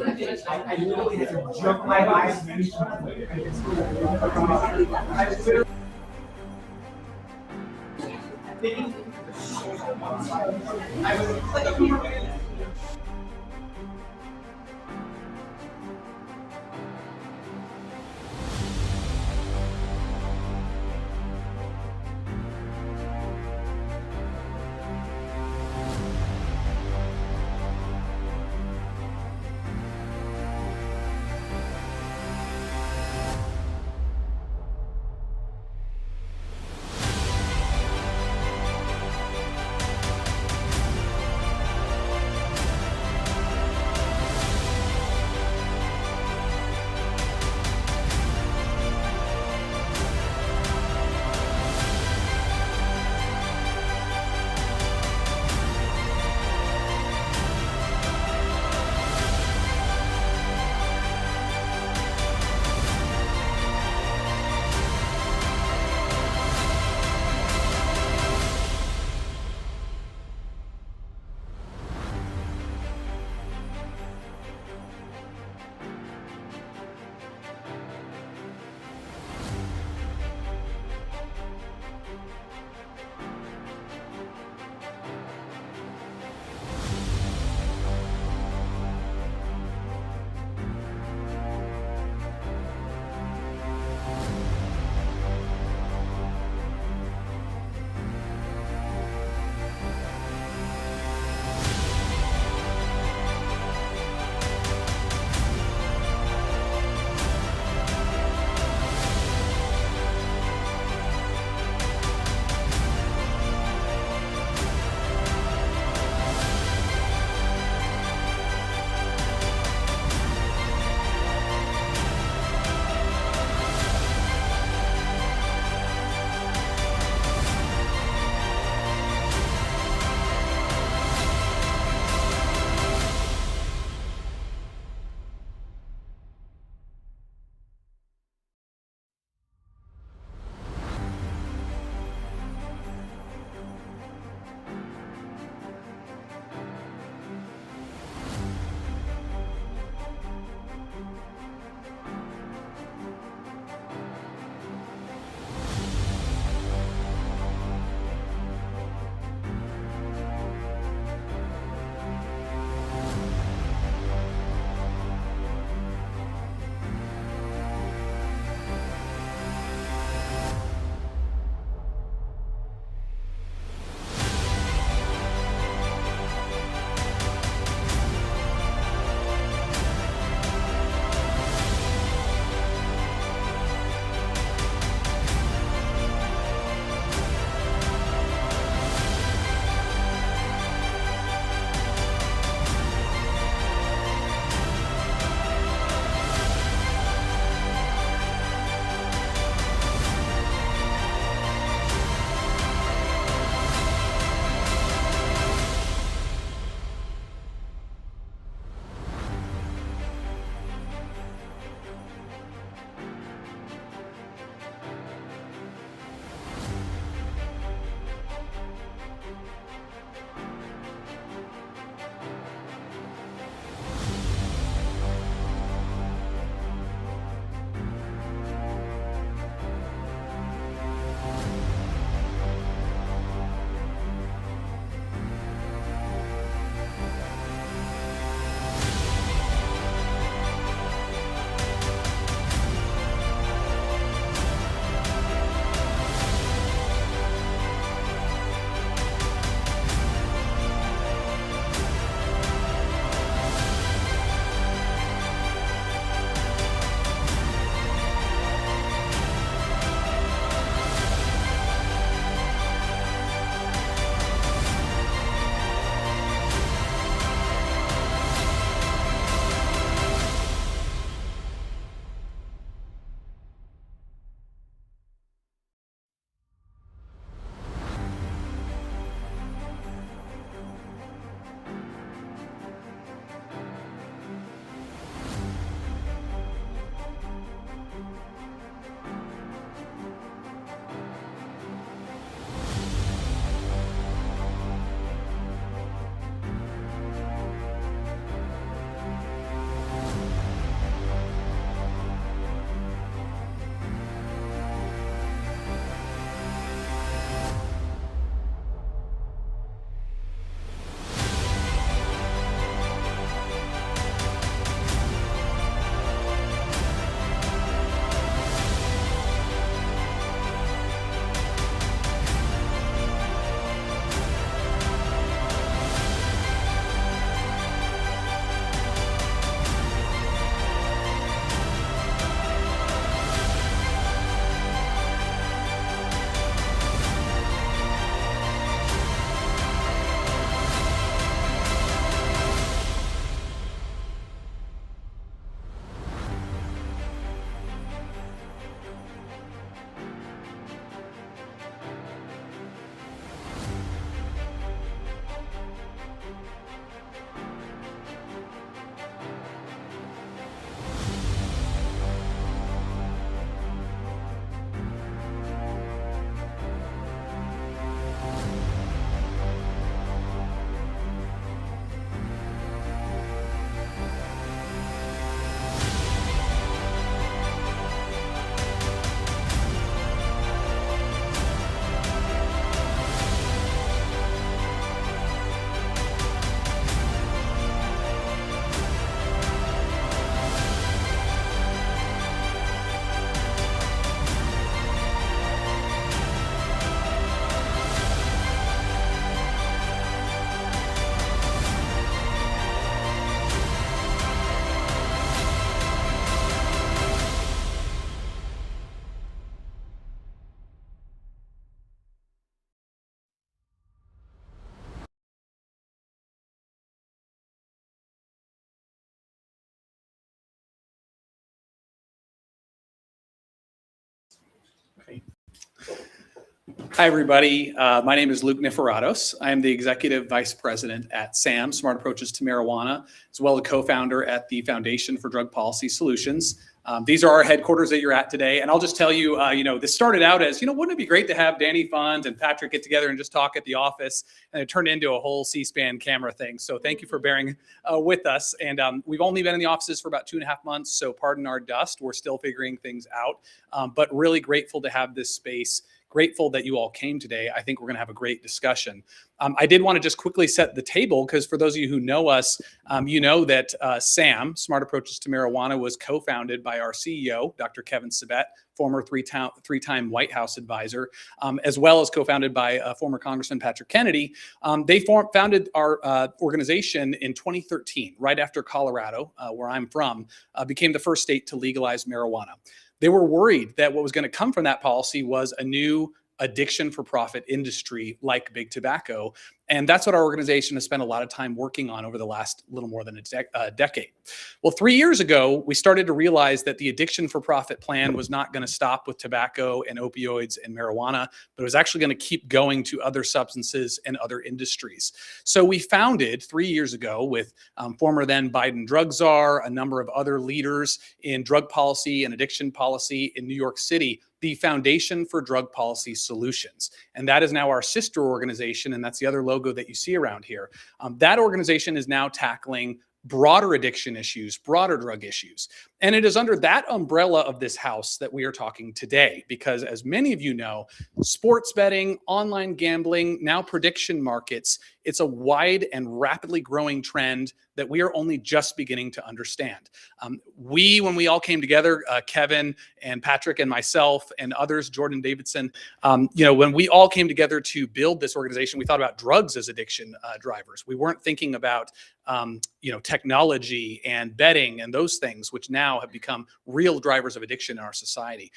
I literally had to jump my eyes. Hi, everybody. My name is Luke Niferatos. I am the Executive Vice President at SAM, Smart Approaches to Marijuana, as well as co-founder at the Foundation for Drug Policy Solutions. These are our headquarters that you're at today. And I'll just tell you, this started out as, wouldn't it be great to have Danny Funt and Patrick get together and just talk at the office? And it turned into a whole C-SPAN camera thing. So thank you for bearing with us. And we've only been in the offices for about 2.5 months. So pardon our dust. We're still figuring things out, but really grateful to have this space. Grateful that you all came today. I think we're going to have a great discussion. I did want to just quickly set the table because for those of you who know us, you know that SAM, Smart Approaches to Marijuana, was co-founded by our CEO, Dr. Kevin Sabet, former three-time White House advisor, as well as co-founded by former Congressman Patrick Kennedy. They founded our organization in 2013, right after Colorado, where I'm from, became the first state to legalize marijuana. They were worried that what was going to come from that policy was a new addiction for profit industry like big tobacco. And that's what our organization has spent a lot of time working on over the last little more than a decade. Well, 3 years ago, we started to realize that the addiction for profit plan was not going to stop with tobacco and opioids and marijuana, but it was actually going to keep going to other substances and other industries. So we founded 3 years ago with former then Biden drug czar, a number of other leaders in drug policy and addiction policy in New York City, the Foundation for Drug Policy Solutions. And that is now our sister organization, and that's the other logo that you see around here. That organization is now tackling broader addiction issues, broader drug issues. And it is under that umbrella of this house that we are talking today, because as many of you know, sports betting, online gambling, now prediction markets, it's a wide and rapidly growing trend that we are only just beginning to understand. When we all came together, Kevin and Patrick and myself and others, Jordan Davidson, when we all came together to build this organization, we thought about drugs as addiction drivers. We weren't thinking about technology and betting and those things, which now have become real drivers of addiction in our society.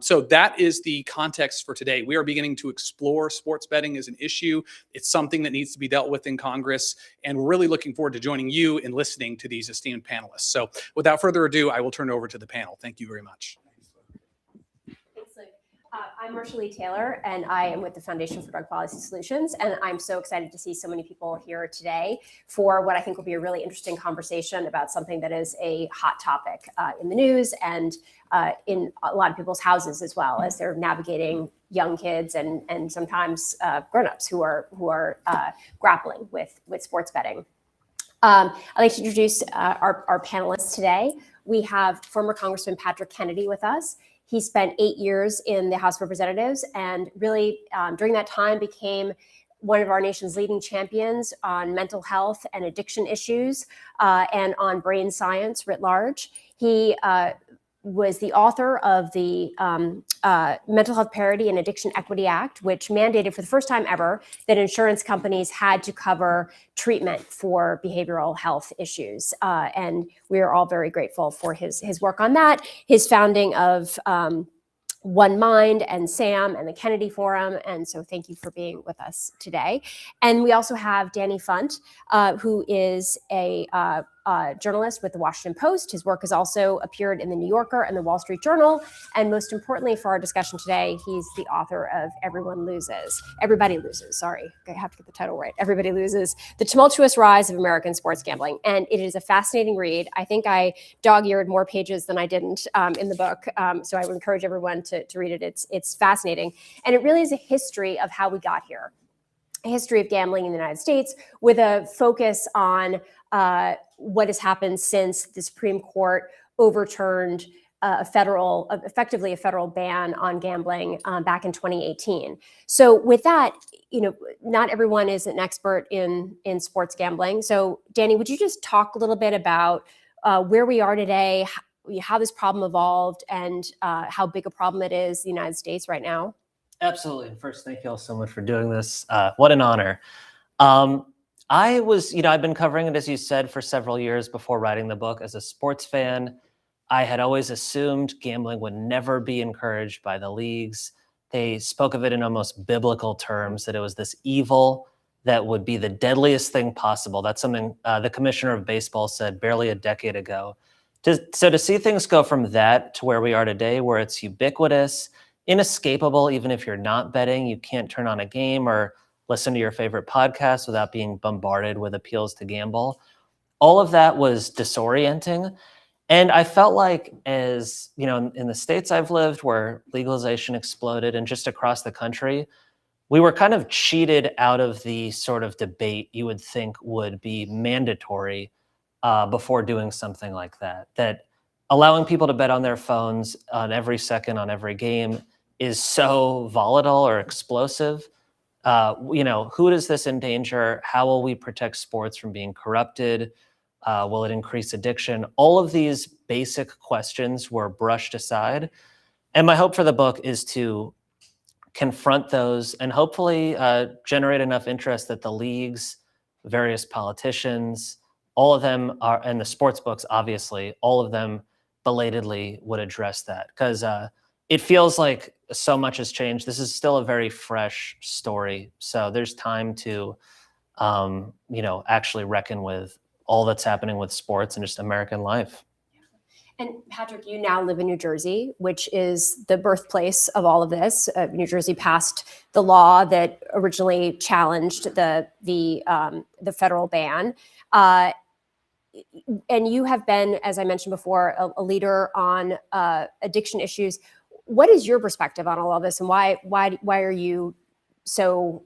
So that is the context for today. We are beginning to explore sports betting as an issue. It's something that needs to be dealt with in Congress, and we're really looking forward to joining you in listening to these esteemed panelists. So without further ado, I will turn it over to the panel. Thank you very much. Thanks, Luke. I'm Marcia Taylor, and I am with the Foundation for Drug Policy Solutions, and I'm so excited to see so many people here today for what I think will be a really interesting conversation about something that is a hot topic in the news and in a lot of people's houses as well, as they're navigating young kids and sometimes grown-ups who are grappling with sports betting. I'd like to introduce our panelists today. We have former Congressman Patrick Kennedy with us. He spent 8 years in the House of Representatives and really during that time became one of our nation's leading champions on mental health and addiction issues and on brain science writ large. He was the author of the Mental Health Parity and Addiction Equity Act, which mandated for the first time ever that insurance companies had to cover treatment for behavioral health issues. And we are all very grateful for his work on that, his founding of One Mind and SAM and the Kennedy Forum. And so thank you for being with us today. And we also have Danny Funt, who is a journalist with the Washington Post. His work has also appeared in the New Yorker and the Wall Street Journal. And most importantly for our discussion today, he's the author of Everybody Loses, sorry, I have to get the title right. Everybody Loses, The Tumultuous Rise of American Sports Gambling. And it is a fascinating read. I think I dog-eared more pages than I didn't in the book. So I would encourage everyone to read it. It's fascinating. And it really is a history of how we got here. A history of gambling in the United States with a focus on what has happened since the Supreme Court overturned effectively a federal ban on gambling back in 2018. So with that, not everyone is an expert in sports gambling. So Danny, would you just talk a little bit about where we are today, how this problem evolved, and how big a problem it is in the United States right now? Absolutely. And first, thank you all so much for doing this. What an honor. I've been covering it, as you said, for several years before writing the book. As a sports fan, I had always assumed gambling would never be encouraged by the leagues. They spoke of it in almost biblical terms, that it was this evil that would be the deadliest thing possible. That's something the commissioner of baseball said barely a decade ago. So to see things go from that to where we are today, where it's ubiquitous, inescapable. Even if you're not betting, you can't turn on a game or listen to your favorite podcast without being bombarded with appeals to gamble. All of that was disorienting. And I felt like, as you know, in the states I've lived where legalization exploded and just across the country, we were kind of cheated out of the sort of debate you would think would be mandatory before doing something like that. That allowing people to bet on their phones on every second, on every game is so volatile or explosive. Who does this endanger? How will we protect sports from being corrupted? Will it increase addiction? All of these basic questions were brushed aside. And my hope for the book is to confront those and hopefully generate enough interest that the leagues, various politicians, all of them are, and the sports books, obviously, all of them belatedly would address that. Because it feels like so much has changed. This is still a very fresh story. So there's time to, actually reckon with all that's happening with sports and just American life. And Patrick, you now live in New Jersey, which is the birthplace of all of this. New Jersey passed the law that originally challenged the federal ban. And you have been, as I mentioned before, a leader on addiction issues. What is your perspective on all of this, and why are you so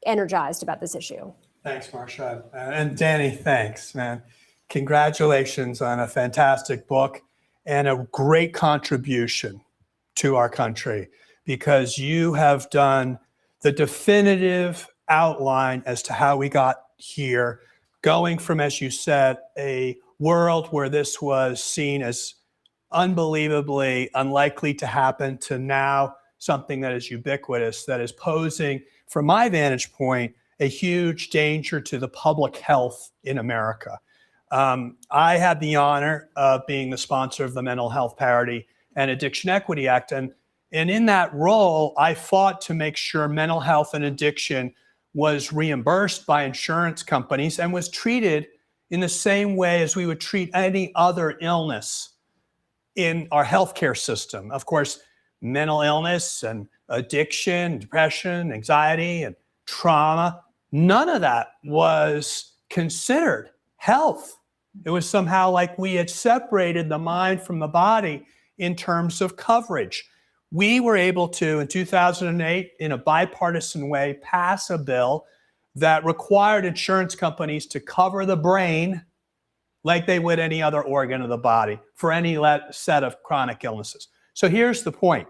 energized about this issue? Thanks, Marcia. And Danny, thanks, man. Congratulations on a fantastic book and a great contribution to our country, because you have done the definitive outline as to how we got here, going from, as you said, a world where this was seen as unbelievably unlikely to happen to now something that is ubiquitous, that is posing, from my vantage point, a huge danger to the public health in America. I had the honor of being the sponsor of the Mental Health Parity and Addiction Equity Act. And in that role, I fought to make sure mental health and addiction was reimbursed by insurance companies and was treated in the same way as we would treat any other illness in our healthcare system. Of course, mental illness and addiction, depression, anxiety, and trauma, none of that was considered health. It was somehow like we had separated the mind from the body in terms of coverage. We were able to, in 2008, in a bipartisan way, pass a bill that required insurance companies to cover the brain like they would any other organ of the body for any set of chronic illnesses. So here's the point.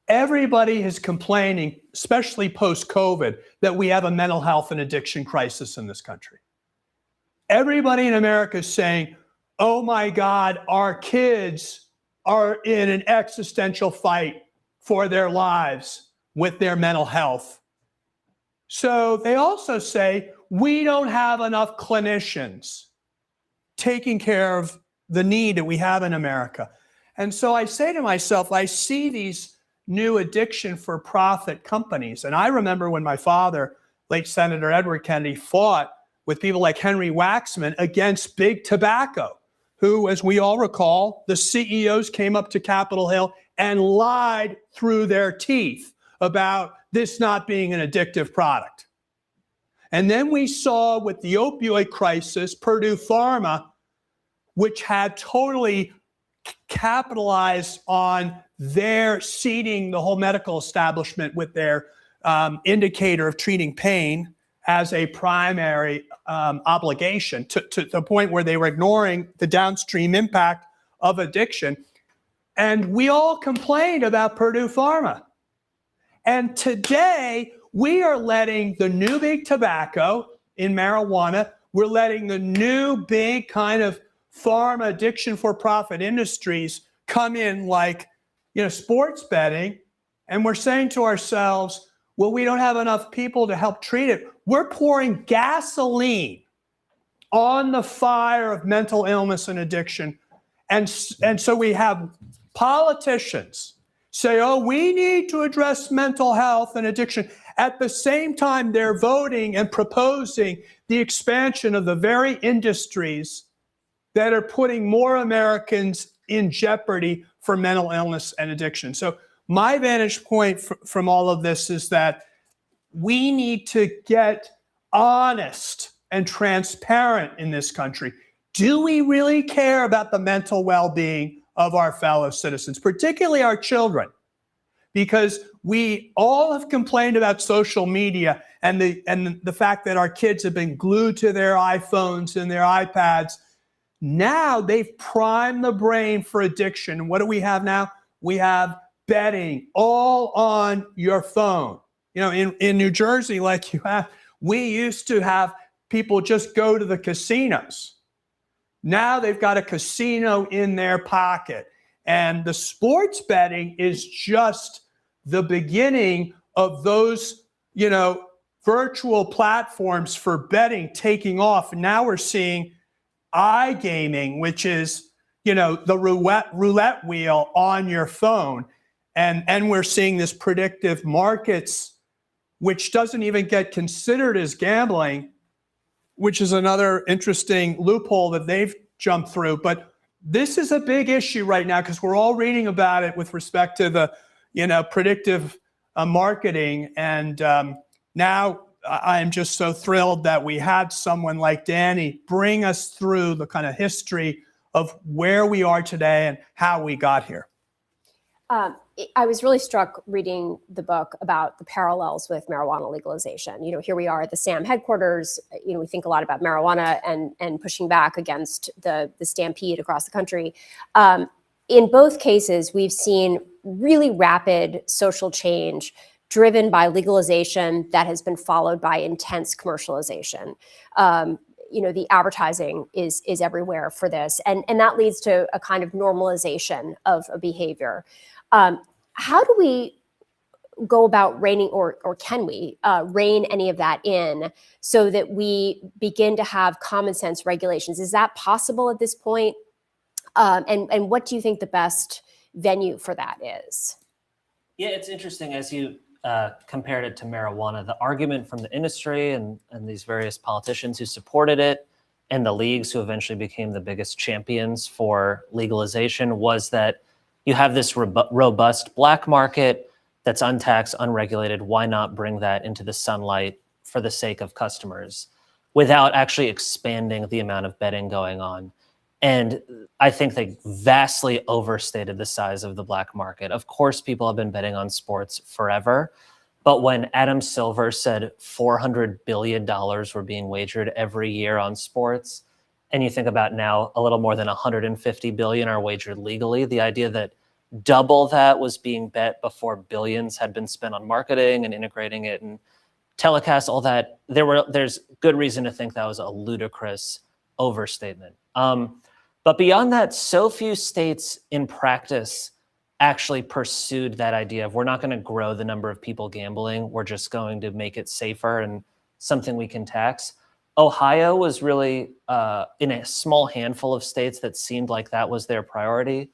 Everybody is complaining, especially post-COVID, that we have a mental health and addiction crisis in this country. Everybody in America is saying, oh my God, our kids are in an existential fight for their lives with their mental health. So they also say, we don't have enough clinicians taking care of the need that we have in America. And so I say to myself, I see these new addiction for profit companies. And I remember when my father, late Senator Edward Kennedy, fought with people like Henry Waxman against big tobacco, who, as we all recall, the CEOs came up to Capitol Hill and lied through their teeth about this not being an addictive product. And then we saw with the opioid crisis, Purdue Pharma, which had totally capitalized on their seeding the whole medical establishment with their indicator of treating pain as a primary obligation, to the point where they were ignoring the downstream impact of addiction. And we all complained about Purdue Pharma. And today, we are letting the new big tobacco in marijuana, we're letting the new big kind of pharma addiction for profit industries come in like, sports betting. And we're saying to ourselves, well, we don't have enough people to help treat it. We're pouring gasoline on the fire of mental illness and addiction. And so we have politicians say, oh, we need to address mental health and addiction. At the same time, they're voting and proposing the expansion of the very industries that are putting more Americans in jeopardy for mental illness and addiction. So my vantage point from all of this is that we need to get honest and transparent in this country. Do we really care about the mental well-being of our fellow citizens, particularly our children? Because we all have complained about social media and the fact that our kids have been glued to their iPhones and their iPads. Now they've primed the brain for addiction. And what do we have now? We have betting all on your phone. You know, in New Jersey, like you have, we used to have people just go to the casinos. Now they've got a casino in their pocket. And the sports betting is just the beginning of those, you know, virtual platforms for betting taking off. And now we're seeing iGaming, which is, you know, the roulette wheel on your phone. And we're seeing this predictive markets, which doesn't even get considered as gambling, which is another interesting loophole that they've jumped through. But this is a big issue right now because we're all reading about it with respect to the, you know, predictive marketing. And now I'm just so thrilled that we had someone like Danny bring us through the kind of history of where we are today and how we got here. I was really struck reading the book about the parallels with marijuana legalization. You know, here we are at the SAM headquarters. You know, we think a lot about marijuana and pushing back against the stampede across the country. In both cases, we've seen really rapid social change driven by legalization that has been followed by intense commercialization. You know, the advertising is everywhere for this, and that leads to a kind of normalization of a behavior. How do we go about reining, or can we rein any of that in so that we begin to have common sense regulations? Is that possible at this point? And what do you think the best venue for that is? Yeah, it's interesting as you compared it to marijuana. The argument from the industry and these various politicians who supported it and the leagues who eventually became the biggest champions for legalization was that you have this robust black market that's untaxed, unregulated. Why not bring that into the sunlight for the sake of customers without actually expanding the amount of betting going on? And I think they vastly overstated the size of the black market. Of course, people have been betting on sports forever. But when Adam Silver said $400 billion were being wagered every year on sports, and you think about now a little more than 150 billion are wagered legally, the idea that double that was being bet before billions had been spent on marketing and integrating it and telecast, all that, there's good reason to think that was a ludicrous overstatement. But beyond that, so few states in practice actually pursued that idea of we're not going to grow the number of people gambling, we're just going to make it safer and something we can tax. Ohio was really in a small handful of states that seemed like that was their priority.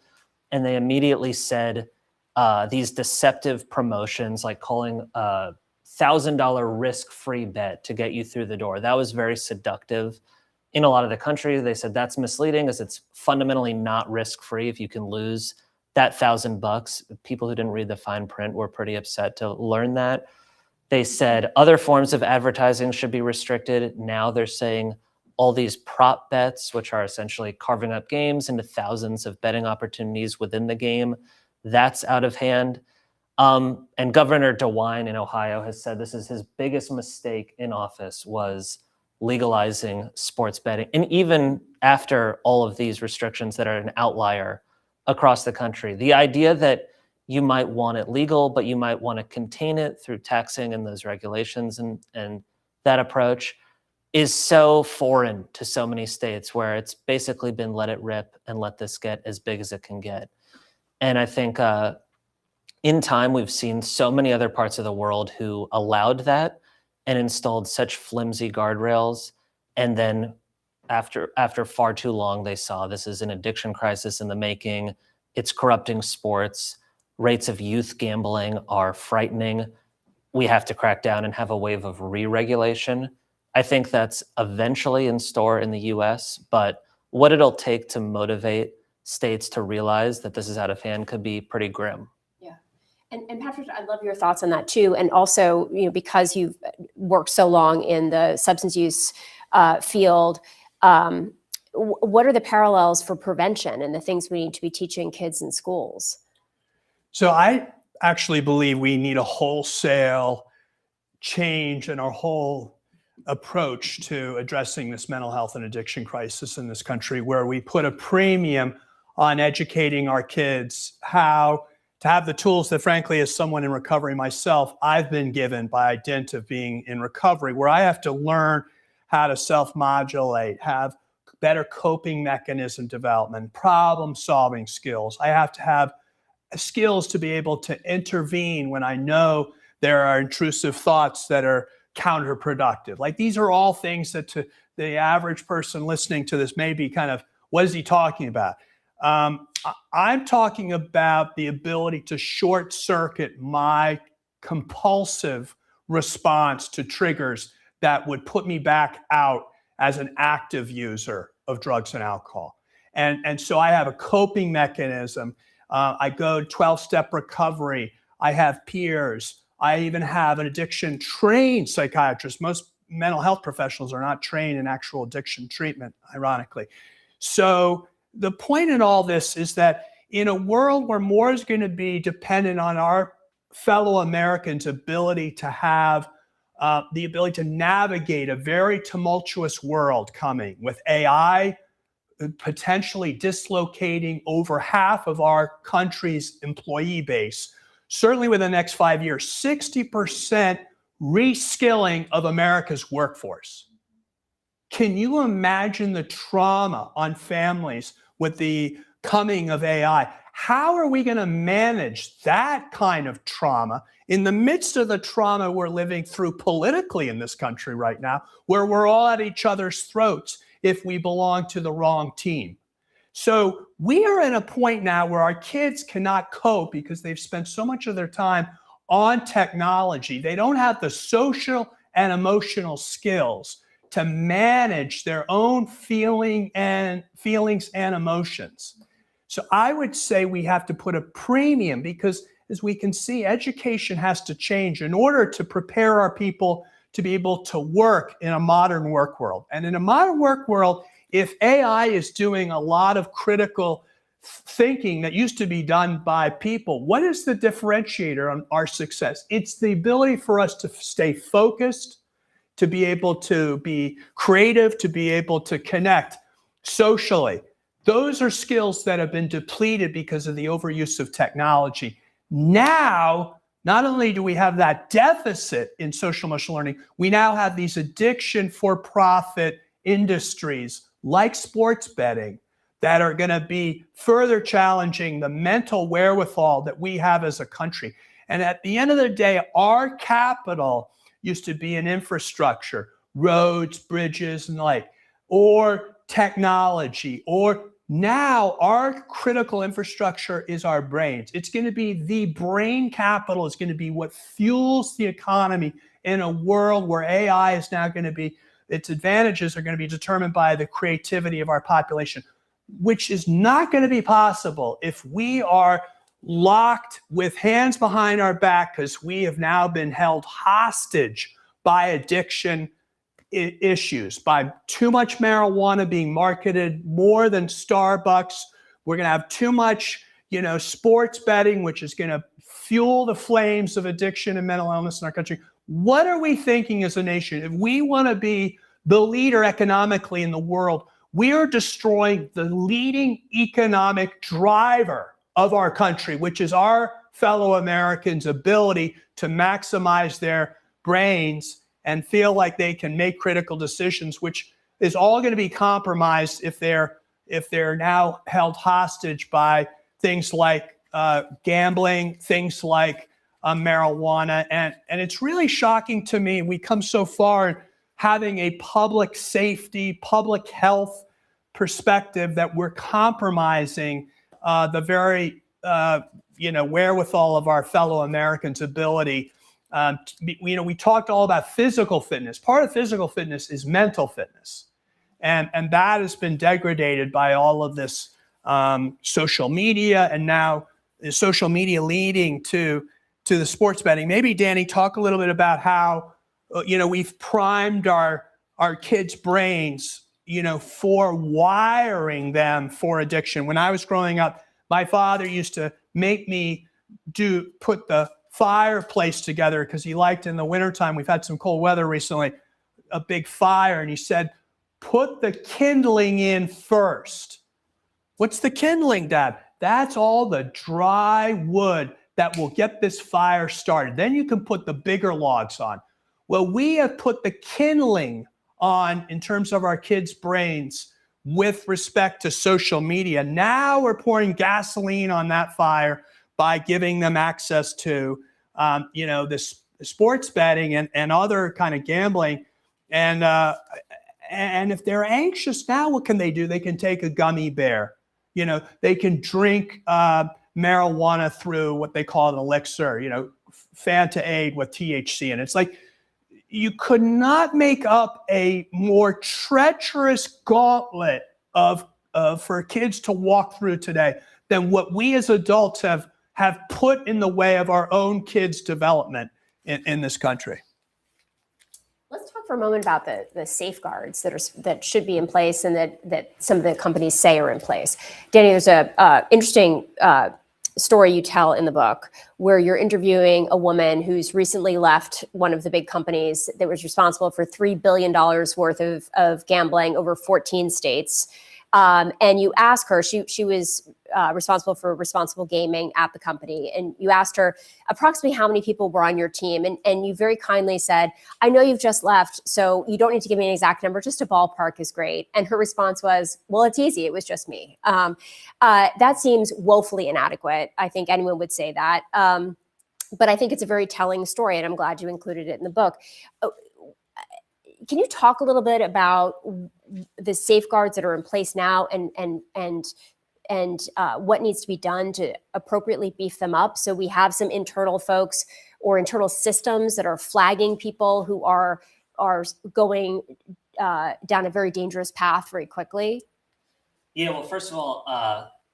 And they immediately said these deceptive promotions, like calling a $1,000 risk-free bet to get you through the door. That was very seductive. In a lot of the country, they said that's misleading as it's fundamentally not risk-free if you can lose that $1,000. People who didn't read the fine print were pretty upset to learn that. They said other forms of advertising should be restricted. Now they're saying all these prop bets, which are essentially carving up games into thousands of betting opportunities within the game, that's out of hand. And Governor DeWine in Ohio has said this is his biggest mistake in office was legalizing sports betting. And even after all of these restrictions that are an outlier across the country, the idea that you might want it legal, but you might want to contain it through taxing and those regulations and that approach is so foreign to so many states where it's basically been let it rip and let this get as big as it can get. And I think in time, we've seen so many other parts of the world who allowed that and installed such flimsy guardrails. And then after far too long, they saw this is an addiction crisis in the making. It's corrupting sports. Rates of youth gambling are frightening. We have to crack down and have a wave of re-regulation. I think that's eventually in store in the US, but what it'll take to motivate states to realize that this is out of hand could be pretty grim. And Patrick, I'd love your thoughts on that too. And also, because you've worked so long in the substance use field, what are the parallels for prevention and the things we need to be teaching kids in schools? So I actually believe we need a wholesale change in our whole approach to addressing this mental health and addiction crisis in this country, where we put a premium on educating our kids how to have the tools that, frankly, as someone in recovery myself, I've been given by dint of being in recovery, where I have to learn how to self-modulate, have better coping mechanism development, problem-solving skills. I have to have skills to be able to intervene when I know there are intrusive thoughts that are counterproductive. Like, these are all things that to the average person listening to this may be kind of, what is he talking about? I'm talking about the ability to short circuit my compulsive response to triggers that would put me back out as an active user of drugs and alcohol. And so I have a coping mechanism. I go 12-step recovery. I have peers. I even have an addiction trained psychiatrist. Most mental health professionals are not trained in actual addiction treatment, ironically. So the point in all this is that in a world where more is going to be dependent on our fellow Americans' ability to have the ability to navigate a very tumultuous world coming, with AI potentially dislocating over half of our country's employee base, certainly within the next 5 years, 60% reskilling of America's workforce. Can you imagine the trauma on families with the coming of AI? How are we going to manage that kind of trauma in the midst of the trauma we're living through politically in this country right now, where we're all at each other's throats if we belong to the wrong team? So we are at a point now where our kids cannot cope because they've spent so much of their time on technology. They don't have the social and emotional skills to manage their own feelings and emotions. So I would say we have to put a premium, because as we can see, education has to change in order to prepare our people to be able to work in a modern work world. And in a modern work world, if AI is doing a lot of critical thinking that used to be done by people, what is the differentiator on our success? It's the ability for us to stay focused, to be able to be creative, to be able to connect socially. Those are skills that have been depleted because of the overuse of technology. Now, not only do we have that deficit in social emotional learning, we now have these addiction for-profit industries like sports betting that are going to be further challenging the mental wherewithal that we have as a country. And at the end of the day, our capital used to be in infrastructure, roads, bridges, and the like, or technology, or now our critical infrastructure is our brains. It's going to be the brain capital is going to be what fuels the economy in a world where AI is now going to be, its advantages are going to be determined by the creativity of our population, which is not going to be possible if we are locked with hands behind our back because we have now been held hostage by addiction issues, by too much marijuana being marketed more than Starbucks. We're going to have too much, sports betting, which is going to fuel the flames of addiction and mental illness in our country. What are we thinking as a nation? If we want to be the leader economically in the world, we are destroying the leading economic driver of our country, which is our fellow Americans' ability to maximize their brains and feel like they can make critical decisions, which is all going to be compromised if they're now held hostage by things like gambling, things like marijuana. And it's really shocking to me. We come so far in having a public safety, public health perspective that we're compromising the very wherewithal of our fellow Americans' ability. We talked all about physical fitness. Part of physical fitness is mental fitness. And that has been degraded by all of this social media, and now social media leading to the sports betting. Maybe Danny, talk a little bit about how we've primed our kids' brains, for wiring them for addiction. When I was growing up, my father used to make me put the fireplace together because he liked in the wintertime, we've had some cold weather recently, a big fire, and he said, put the kindling in first. What's the kindling, Dad? That's all the dry wood that will get this fire started. Then you can put the bigger logs on. Well, we have put the kindling on in terms of our kids' brains with respect to social media. Now we're pouring gasoline on that fire by giving them access to, this sports betting and other kind of gambling. And if they're anxious now, what can they do? They can take a gummy bear. They can drink marijuana through what they call an elixir, Fanta Aid with THC. And it's like, you could not make up a more treacherous gauntlet for kids to walk through today than what we as adults have put in the way of our own kids' development in this country. Let's talk for a moment about the safeguards that should be in place and that some of the companies say are in place. Danny, there's a interesting story you tell in the book where you're interviewing a woman who's recently left one of the big companies that was responsible for $3 billion worth of gambling over 14 states. And you ask her, she was responsible for responsible gaming at the company. And you asked her approximately how many people were on your team. And you very kindly said, I know you've just left, so you don't need to give me an exact number, just a ballpark is great. And her response was, well, it's easy. It was just me. That seems woefully inadequate. I think anyone would say that. But I think it's a very telling story, and I'm glad you included it in the book. Can you talk a little bit about the safeguards that are in place now and what needs to be done to appropriately beef them up so we have some internal folks or internal systems that are flagging people who are going down a very dangerous path very quickly? Yeah, well, first of all,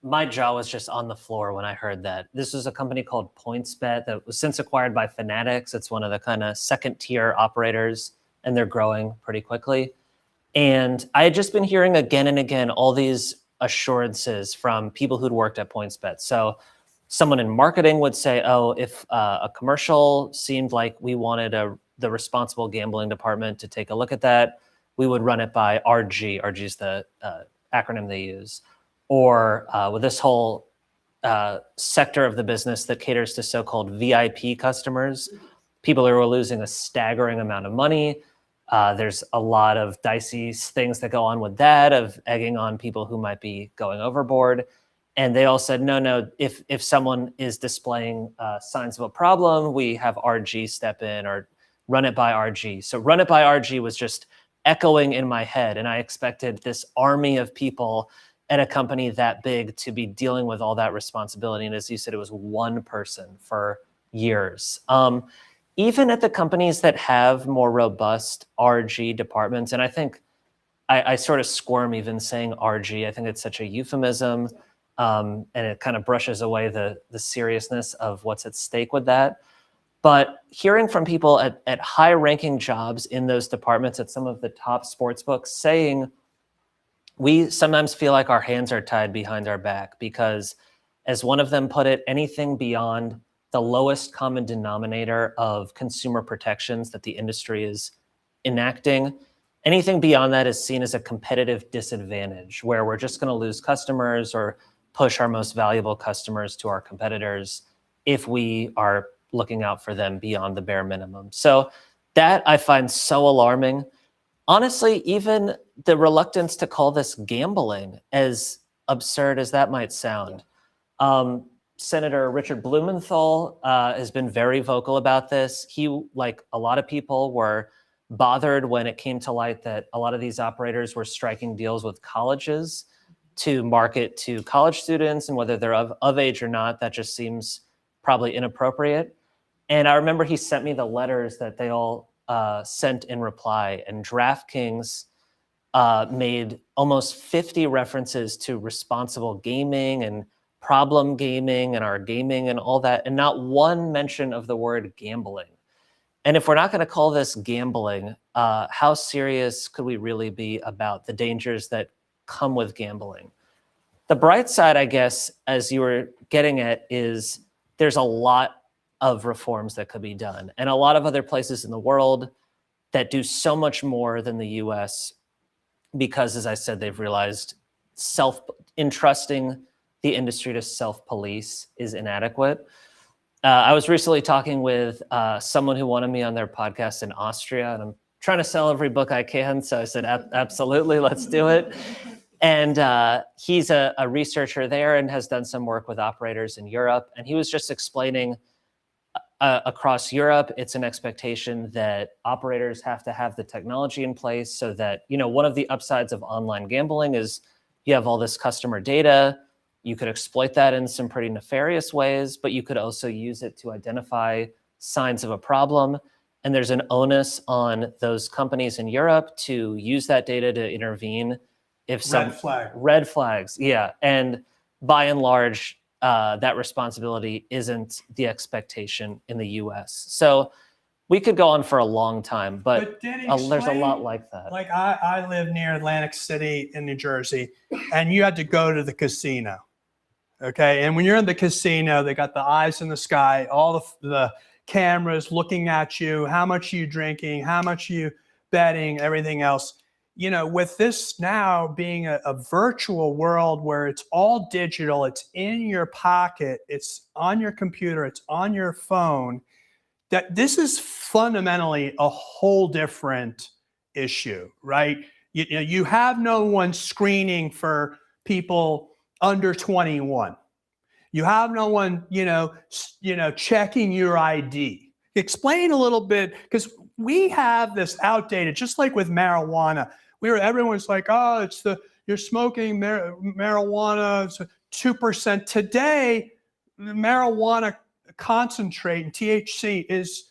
my jaw was just on the floor when I heard that. This was a company called PointsBet that was since acquired by Fanatics. It's one of the kind of second tier operators, and they're growing pretty quickly. And I had just been hearing again and again all these assurances from people who'd worked at PointsBet. So someone in marketing would say, oh, if a commercial seemed like we wanted the responsible gambling department to take a look at that, we would run it by RG. RG is the acronym they use. Or with this whole sector of the business that caters to so-called VIP customers, people who are losing a staggering amount of money. There's a lot of dicey things that go on with that, of egging on people who might be going overboard. And they all said, no, if someone is displaying signs of a problem, we have RG step in or run it by RG. So run it by RG was just echoing in my head. And I expected this army of people at a company that big to be dealing with all that responsibility. And as you said, it was one person for years. Even at the companies that have more robust RG departments, and I think I sort of squirm even saying RG. I think it's such a euphemism, and it kind of brushes away the seriousness of what's at stake with that. But hearing from people at high-ranking jobs in those departments at some of the top sports books saying, we sometimes feel like our hands are tied behind our back because, as one of them put it, anything beyond the lowest common denominator of consumer protections that the industry is enacting, anything beyond that is seen as a competitive disadvantage where we're just going to lose customers or push our most valuable customers to our competitors if we are looking out for them beyond the bare minimum. So that I find so alarming. Honestly, even the reluctance to call this gambling, as absurd as that might sound. Senator Richard Blumenthal has been very vocal about this. He, like a lot of people, were bothered when it came to light that a lot of these operators were striking deals with colleges to market to college students, and whether they're of age or not, that just seems probably inappropriate. And I remember he sent me the letters that they all sent in reply, and DraftKings made almost 50 references to responsible gaming and problem gaming and our gaming and all that, and not one mention of the word gambling. And if we're not going to call this gambling, how serious could we really be about the dangers that come with gambling? The bright side, I guess, as you were getting at, is there's a lot of reforms that could be done, and a lot of other places in the world that do so much more than the US, because, as I said, they've realized entrusting the industry to self-police is inadequate. I was recently talking with someone who wanted me on their podcast in Austria, and I'm trying to sell every book I can, so I said, absolutely, let's do it. And he's a researcher there and has done some work with operators in Europe. And he was just explaining across Europe, it's an expectation that operators have to have the technology in place so that, one of the upsides of online gambling is you have all this customer data. You could exploit that in some pretty nefarious ways, but you could also use it to identify signs of a problem. And there's an onus on those companies in Europe to use that data to intervene if some red flags, yeah. And by and large, that responsibility isn't the expectation in the US. So we could go on for a long time, but Danny, there's a lot like that. Like I live near Atlantic City in New Jersey, and you had to go to the casino. Okay. And when you're in the casino, they got the eyes in the sky, all the cameras looking at you, how much are you drinking, how much are you betting, everything else. With this now being a virtual world where it's all digital, it's in your pocket, it's on your computer, it's on your phone, that this is fundamentally a whole different issue, right? You have no one screening for people under 21. You have no one, checking your ID. Explain a little bit, because we have this outdated, just like with marijuana. Everyone's like, oh, you're smoking marijuana, it's 2%. Today, marijuana concentrate and THC is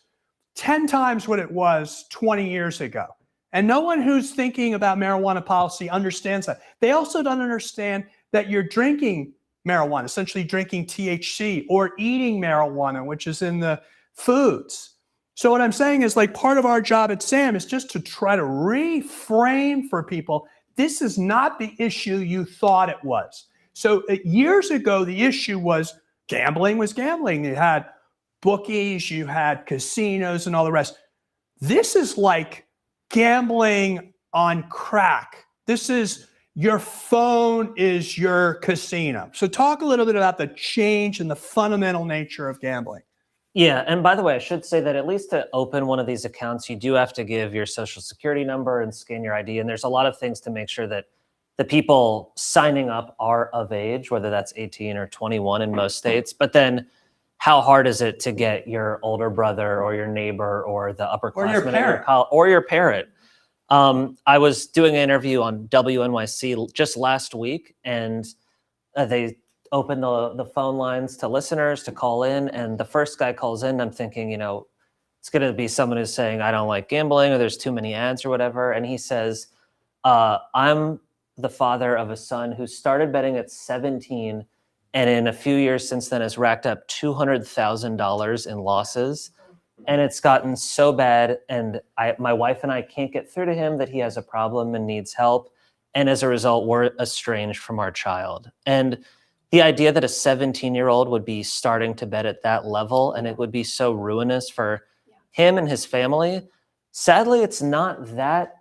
10 times what it was 20 years ago. And no one who's thinking about marijuana policy understands that. They also don't understand that you're drinking marijuana, essentially drinking THC, or eating marijuana, which is in the foods. So what I'm saying is, like, part of our job at SAM is just to try to reframe for people, this is not the issue you thought it was. So years ago, the issue was gambling was gambling. You had bookies, you had casinos and all the rest. This is like gambling on crack. This is your phone is your casino. So talk a little bit about the change in the fundamental nature of gambling. Yeah, and by the way, I should say that at least to open one of these accounts, you do have to give your social security number and scan your ID. And there's a lot of things to make sure that the people signing up are of age, whether that's 18 or 21 in most states. But then how hard is it to get your older brother or your neighbor or the upperclassman at your college or your parent? I was doing an interview on WNYC just last week, and they open the phone lines to listeners to call in. And the first guy calls in, I'm thinking, it's going to be someone who's saying, I don't like gambling, or there's too many ads or whatever. And he says, I'm the father of a son who started betting at 17. And in a few years since then has racked up $200,000 in losses. And it's gotten so bad. And my wife and I can't get through to him that he has a problem and needs help. And as a result, we're estranged from our child. And the idea that a 17-year-old would be starting to bet at that level and it would be so ruinous for him and his family, sadly, it's not that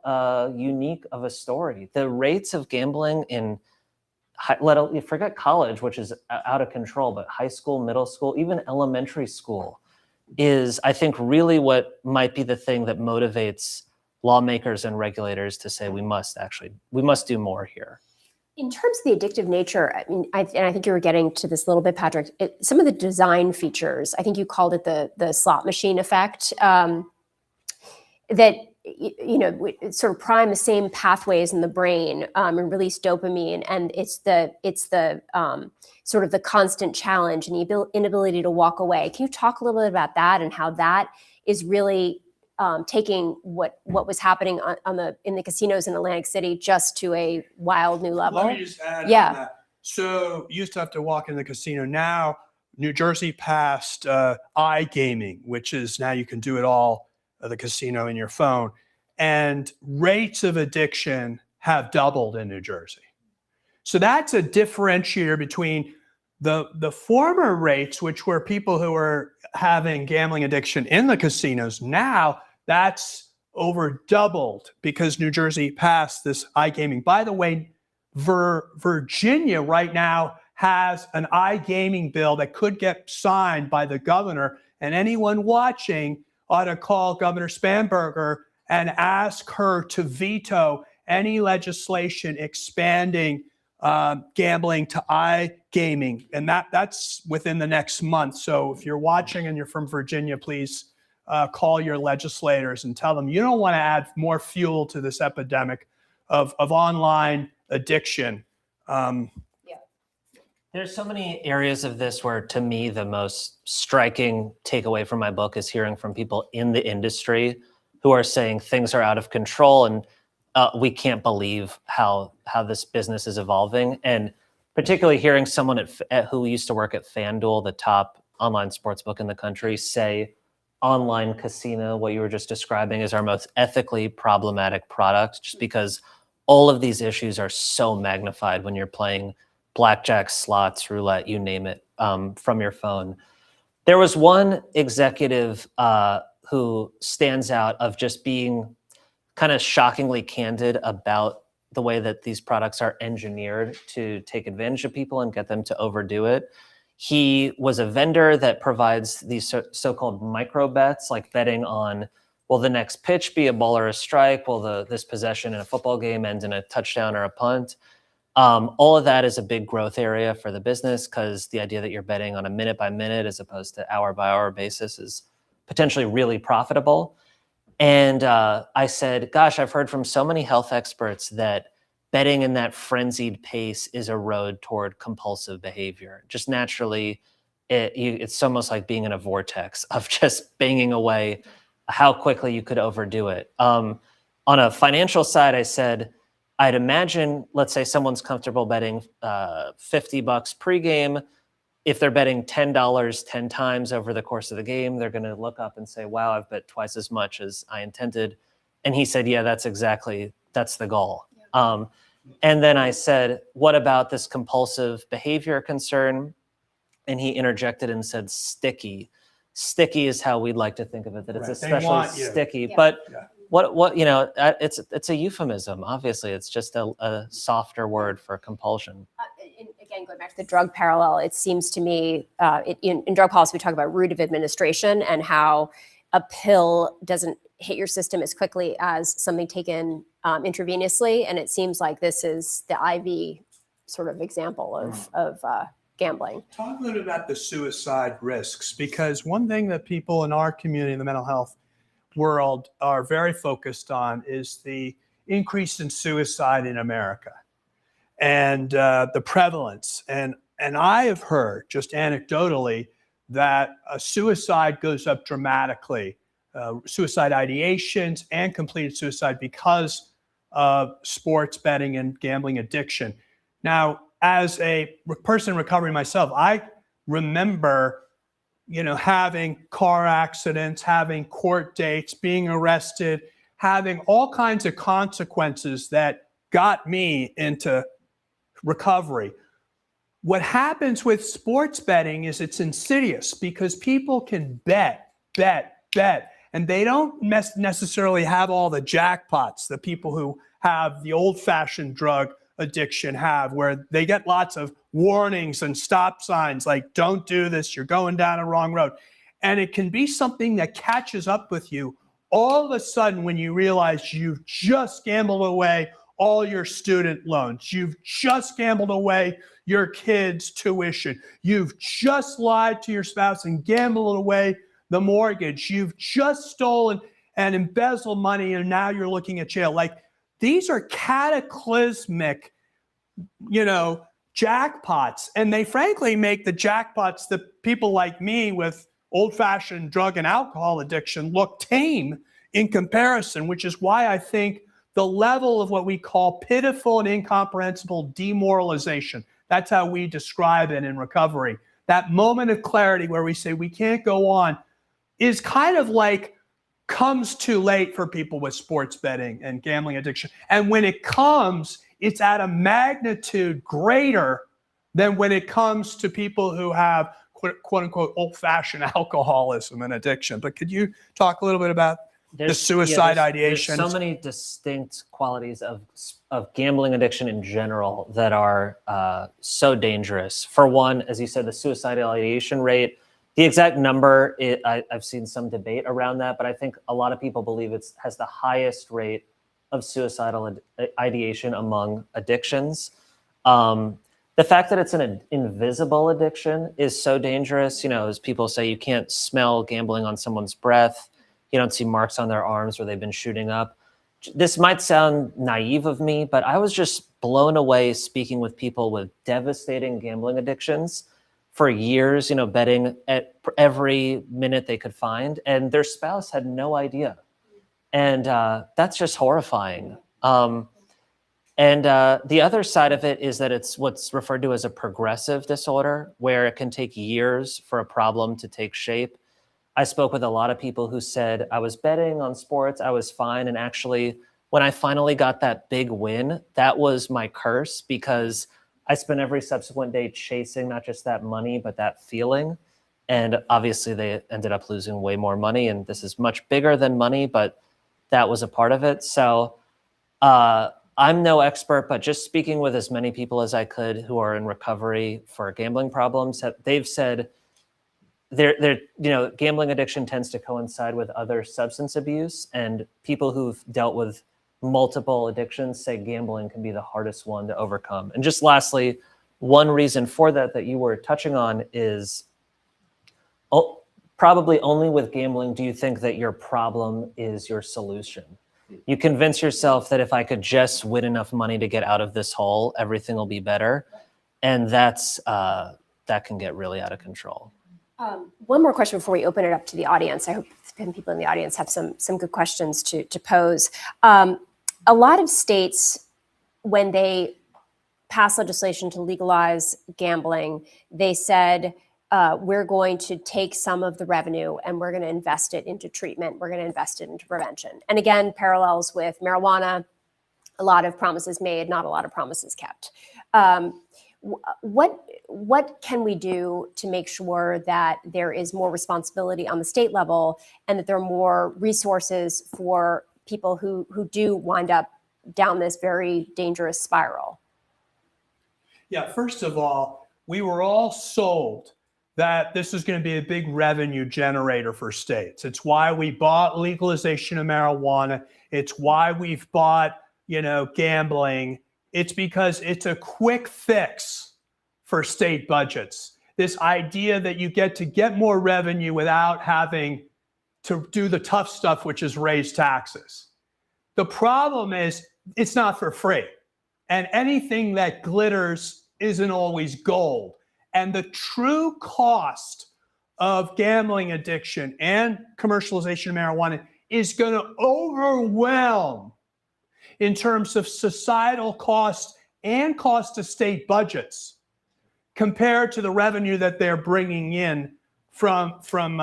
unique of a story. The rates of gambling in, forget college, which is out of control, but high school, middle school, even elementary school is, I think, really what might be the thing that motivates lawmakers and regulators to say we must do more here. In terms of the addictive nature, I mean, and I think you were getting to this a little bit, Patrick, some of the design features, I think you called it the slot machine effect, that, sort of prime the same pathways in the brain and release dopamine. And it's the sort of the constant challenge and the inability to walk away. Can you talk a little bit about that and how that is really taking what was happening in the casinos in Atlantic City just to a wild new level. Let me just add Yeah. on that. So you used to have to walk in the casino. Now, New Jersey passed iGaming, which is now you can do it all at the casino in your phone. And rates of addiction have doubled in New Jersey. So that's a differentiator between the former rates, which were people who were having gambling addiction in the casinos. Now that's over doubled because New Jersey passed this iGaming. By the way, Virginia right now has an iGaming bill that could get signed by the governor, and anyone watching ought to call Governor Spanberger and ask her to veto any legislation expanding gambling to iGaming, and that's within the next month. So if you're watching and you're from Virginia, please call your legislators and tell them you don't want to add more fuel to this epidemic of online addiction. There's so many areas of this where, to me, the most striking takeaway from my book is hearing from people in the industry who are saying things are out of control and we can't believe how this business is evolving. And particularly hearing someone who used to work at FanDuel, the top online sportsbook in the country, say online casino, what you were just describing, is our most ethically problematic product, just because all of these issues are so magnified when you're playing blackjack, slots, roulette, you name it, from your phone. There was one executive who stands out of just being kind of shockingly candid about the way that these products are engineered to take advantage of people and get them to overdo it. He was a vendor that provides these so-called micro bets, like betting on, will the next pitch be a ball or a strike? Will this possession in a football game end in a touchdown or a punt? All of that is a big growth area for the business because the idea that you're betting on a minute by minute as opposed to hour by hour basis is potentially really profitable. And I said, gosh, I've heard from so many health experts that betting in that frenzied pace is a road toward compulsive behavior. Just naturally, it's almost like being in a vortex of just banging away how quickly you could overdo it. On a financial side, I said, I'd imagine, let's say someone's comfortable betting $50 pregame. If they're betting $10 10 times over the course of the game, they're going to look up and say, wow, I've bet twice as much as I intended. And he said, yeah, that's the goal. Yeah. And then I said, what about this compulsive behavior concern? And he interjected and said, sticky. Sticky is how we'd like to think of it, that it's especially sticky. Yeah. But what it's a euphemism. Obviously, it's just a softer word for compulsion. Again, going back to the drug parallel, it seems to me in drug policy, we talk about route of administration and how a pill doesn't hit your system as quickly as something taken intravenously. And it seems like this is the IV sort of example of gambling. Talk a little about the suicide risks, because one thing that people in our community, in the mental health world, are very focused on is the increase in suicide in America and the prevalence. And I have heard, just anecdotally, that suicide goes up dramatically, suicide ideations and completed suicide because of sports betting and gambling addiction. Now, as a person in recovery myself, I remember, having car accidents, having court dates, being arrested, having all kinds of consequences that got me into recovery. What happens with sports betting is it's insidious because people can bet, and they don't necessarily have all the jackpots that people who have the old-fashioned drug addiction have, where they get lots of warnings and stop signs like, don't do this, you're going down a wrong road. And it can be something that catches up with you all of a sudden when you realize you've just gambled away all your student loans. You've just gambled away your kids' tuition. You've just lied to your spouse and gambled away the mortgage. You've just stolen and embezzled money, and now you're looking at jail. Like, these are cataclysmic, jackpots. And they frankly make the jackpots that people like me with old-fashioned drug and alcohol addiction look tame in comparison, which is why I think the level of what we call pitiful and incomprehensible demoralization, that's how we describe it in recovery, that moment of clarity where we say we can't go on, is kind of like comes too late for people with sports betting and gambling addiction. And when it comes, it's at a magnitude greater than when it comes to people who have quote unquote old-fashioned alcoholism and addiction. But could you talk a little bit about the suicide ideation? There's so many distinct qualities of gambling addiction in general that are so dangerous. For one, as you said, the suicidal ideation rate, the exact number, I've seen some debate around that, but I think a lot of people believe it has the highest rate of suicidal ideation among addictions. The fact that it's an invisible addiction is so dangerous. You know, as people say, you can't smell gambling on someone's breath. You don't see marks on their arms where they've been shooting up. This might sound naive of me, but I was just blown away speaking with people with devastating gambling addictions for years, you know, betting at every minute they could find, and their spouse had no idea. And that's just horrifying. And the other side of it is that it's what's referred to as a progressive disorder, where it can take years for a problem to take shape. I spoke with a lot of people who said, I was betting on sports, I was fine. And actually, when I finally got that big win, that was my curse, because I spent every subsequent day chasing not just that money, but that feeling. And obviously, they ended up losing way more money. And this is much bigger than money, but that was a part of it. So I'm no expert, but just speaking with as many people as I could who are in recovery for gambling problems, they've said gambling addiction tends to coincide with other substance abuse, and people who've dealt with multiple addictions say gambling can be the hardest one to overcome. And just lastly, one reason for that you were touching on is probably only with gambling do you think that your problem is your solution. You convince yourself that if I could just win enough money to get out of this hole, everything will be better. And that can get really out of control. One more question before we open it up to the audience. I hope people in the audience have some good questions to pose. A lot of states, when they pass legislation to legalize gambling, they said, we're going to take some of the revenue and we're going to invest it into treatment. We're going to invest it into prevention. And again, parallels with marijuana, a lot of promises made, not a lot of promises kept. What can we do to make sure that there is more responsibility on the state level and that there are more resources for people who do wind up down this very dangerous spiral? Yeah, first of all, we were all sold that this is going to be a big revenue generator for states. It's why we bought legalization of marijuana. It's why we've bought, gambling. It's because it's a quick fix for state budgets. This idea that you get more revenue without having to do the tough stuff, which is raise taxes. The problem is it's not for free. And anything that glitters isn't always gold. And the true cost of gambling addiction and commercialization of marijuana is going to overwhelm in terms of societal costs and cost to state budgets compared to the revenue that they're bringing in from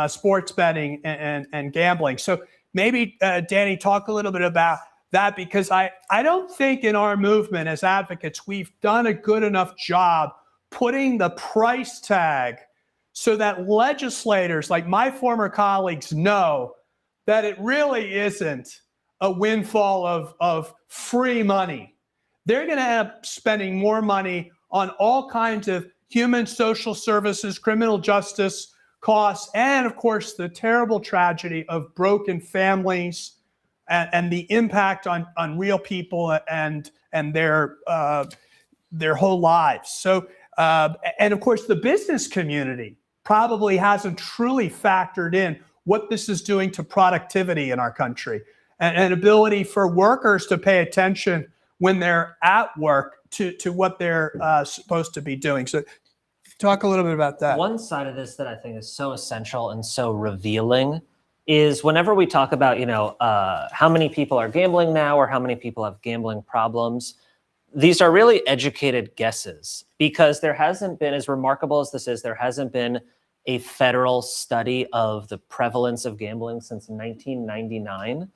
sports betting and gambling. So maybe, Danny, talk a little bit about that, because I don't think in our movement as advocates, we've done a good enough job putting the price tag so that legislators like my former colleagues know that it really isn't a windfall of free money. They're going to end up spending more money on all kinds of human social services, criminal justice costs, and of course the terrible tragedy of broken families and the impact on real people and their whole lives. So, and of course, the business community probably hasn't truly factored in what this is doing to productivity in our country and ability for workers to pay attention when they're at work to what they're supposed to be doing. So talk a little bit about that. One side of this that I think is so essential and so revealing is whenever we talk about, how many people are gambling now or how many people have gambling problems, these are really educated guesses because there hasn't been, as remarkable as this is, there hasn't been a federal study of the prevalence of gambling since 1999.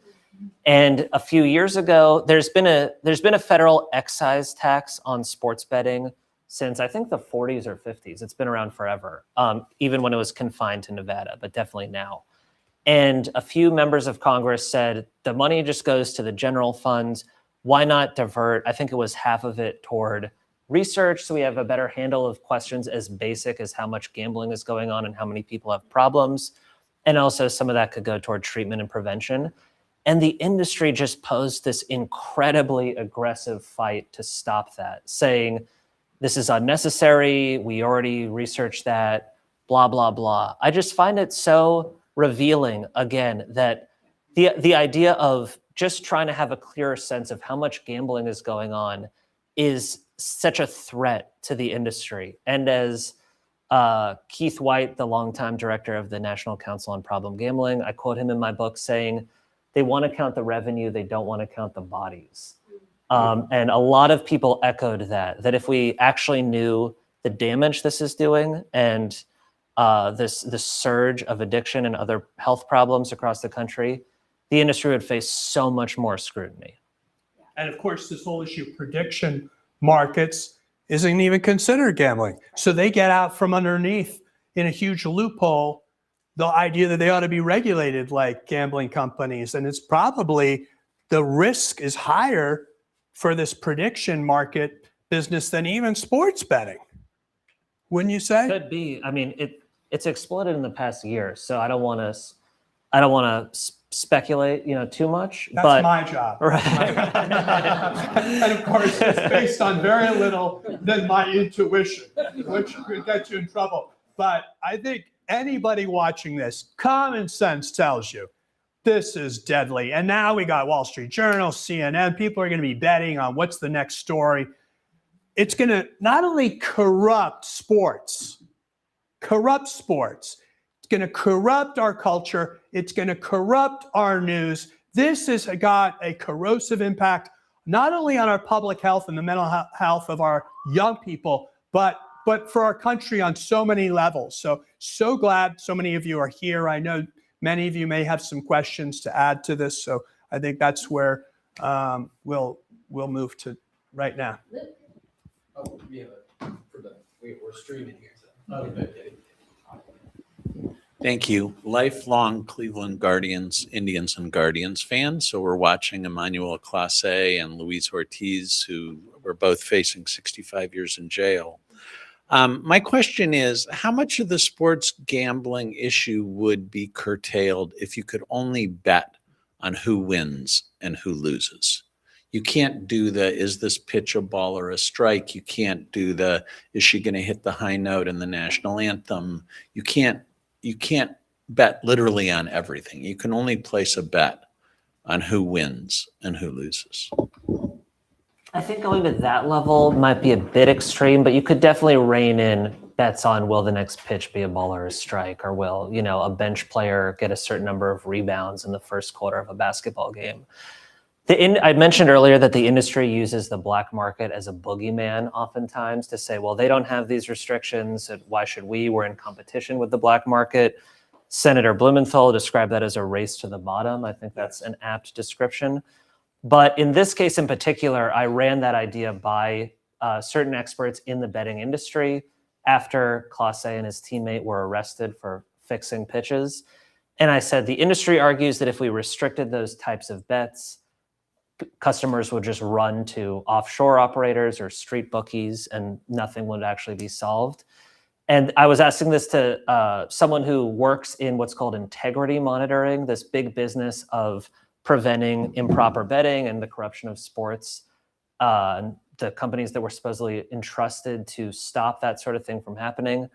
And a few years ago, there's been a federal excise tax on sports betting since I think the 40s or 50s. It's been around forever, even when it was confined to Nevada, but definitely now. And a few members of Congress said the money just goes to the general fund. Why not divert? I think it was half of it toward research, so we have a better handle of questions as basic as how much gambling is going on and how many people have problems. And also some of that could go toward treatment and prevention. And the industry just posed this incredibly aggressive fight to stop that, saying, this is unnecessary, we already researched that, blah, blah, blah. I just find it so revealing, again, that the idea of just trying to have a clearer sense of how much gambling is going on is such a threat to the industry. And as Keith White, the longtime director of the National Council on Problem Gambling, I quote him in my book saying, they want to count the revenue, they don't want to count the bodies. And a lot of people echoed that if we actually knew the damage this is doing and this surge of addiction and other health problems across the country, the industry would face so much more scrutiny. And of course, this whole issue of prediction markets isn't even considered gambling. So they get out from underneath in a huge loophole the idea that they ought to be regulated like gambling companies. And it's probably the risk is higher for this prediction market business than even sports betting. Wouldn't you say? Could be. I mean, it's exploded in the past year, so I don't want to speculate, too much. That's my job. Right. And of course, it's based on very little than my intuition, which could get you in trouble. But I think anybody watching this, common sense tells you this is deadly. And now we got Wall Street Journal, CNN. People are going to be betting on what's the next story. It's going to not only corrupt sports. It's going to corrupt our culture. It's going to corrupt our news. This has got a corrosive impact, not only on our public health and the mental health of our young people, but for our country on so many levels. So glad so many of you are here. I know many of you may have some questions to add to this. So I think that's where we'll move to right now. Oh, yeah, we're streaming here. So. Okay. Thank you. Lifelong Cleveland Guardians, Indians and Guardians fan. So we're watching Emmanuel Clase and Luis Ortiz, who were both facing 65 years in jail. My question is, how much of the sports gambling issue would be curtailed if you could only bet on who wins and who loses? You can't do is this pitch a ball or a strike? You can't do is she going to hit the high note in the national anthem? You can't bet literally on everything. You can only place a bet on who wins and who loses. I think going to that level might be a bit extreme, but you could definitely rein in bets on will the next pitch be a ball or a strike, or will, a bench player get a certain number of rebounds in the first quarter of a basketball game. I mentioned earlier that the industry uses the black market as a boogeyman oftentimes to say, well, they don't have these restrictions, and why should we? We're in competition with the black market. Senator Blumenthal described that as a race to the bottom. I think that's an apt description. But in this case in particular, I ran that idea by certain experts in the betting industry after Clase and his teammate were arrested for fixing pitches. And I said, the industry argues that if we restricted those types of bets, customers would just run to offshore operators or street bookies and nothing would actually be solved. And I was asking this to someone who works in what's called integrity monitoring, this big business of preventing improper betting and the corruption of sports, and the companies that were supposedly entrusted to stop that sort of thing from happening.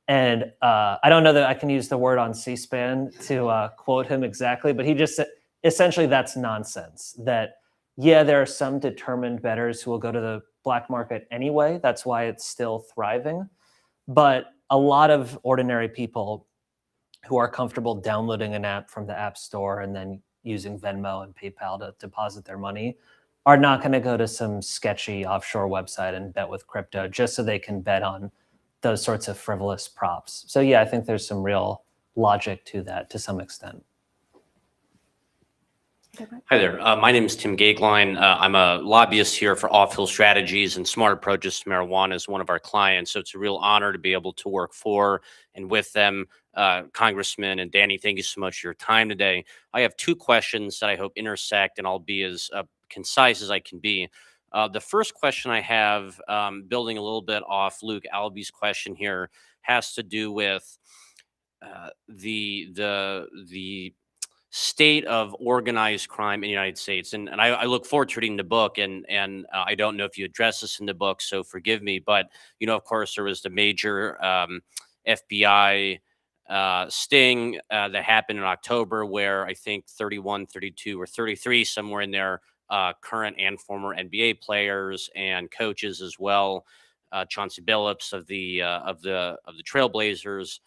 And I don't know that I can use the word on C-SPAN to quote him exactly, but he just said, essentially that's nonsense. That, yeah, there are some determined bettors who will go to the black market anyway. That's why it's still thriving. But a lot of ordinary people who are comfortable downloading an app from the App Store and then using Venmo and PayPal to deposit their money are not going to go to some sketchy offshore website and bet with crypto just so they can bet on those sorts of frivolous props. So yeah, I think there's some real logic to that to some extent. Hi there. My name is Tim Gakeline. I'm a lobbyist here for Off-Hill Strategies, and Smart Approaches to Marijuana is one of our clients. So it's a real honor to be able to work for and with them. Congressman and Danny, thank you so much for your time today. I have two questions that I hope intersect, and I'll be as concise as I can be. The first question I have, building a little bit off Luke Alby's question here, has to do with the state of organized crime in the United States. And I look forward to reading the book, and I don't know if you address this in the book, so forgive me. But, of course, there was the major FBI sting that happened in October where I think 31, 32, or 33, somewhere in there, current and former NBA players and coaches as well, Chauncey Billups of the Trailblazers,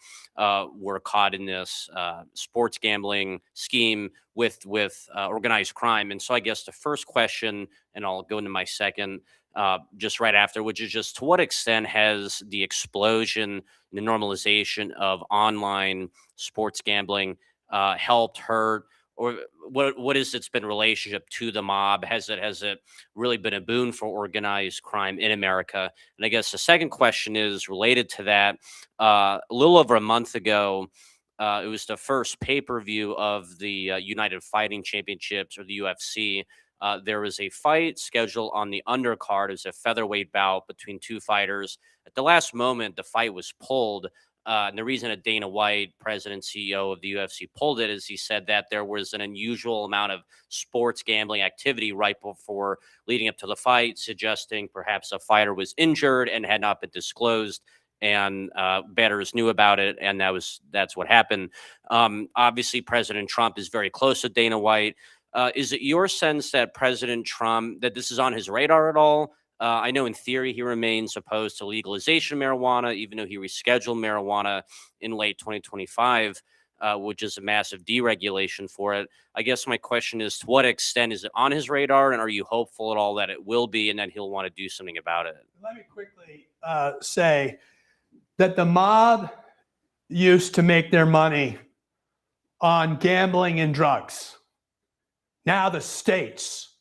were caught in this sports gambling scheme with organized crime. And so I guess the first question, and I'll go into my second just right after, which is just to what extent has the explosion, the normalization of online sports gambling helped, hurt, or what is its been relationship to the mob? Has it really been a boon for organized crime in America? And I guess the second question is related to that. A little over a month ago, it was the first pay-per-view of the United Fighting Championships, or the UFC. There was a fight scheduled on the undercard. It was a featherweight bout between two fighters. At the last moment, the fight was pulled. And the reason that Dana White, president, CEO of the UFC, pulled it is he said that there was an unusual amount of sports gambling activity right before leading up to the fight, suggesting perhaps a fighter was injured and had not been disclosed, and bettors knew about it, and that's what happened. Obviously, President Trump is very close to Dana White. Is it your sense that President Trump, that this is on his radar at all? I know in theory he remains opposed to legalization of marijuana, even though he rescheduled marijuana in late 2025, which is a massive deregulation for it. I guess my question is, to what extent is it on his radar, and are you hopeful at all that it will be and that he'll want to do something about it? Let me quickly say that the mob used to make their money on gambling and drugs. Now the states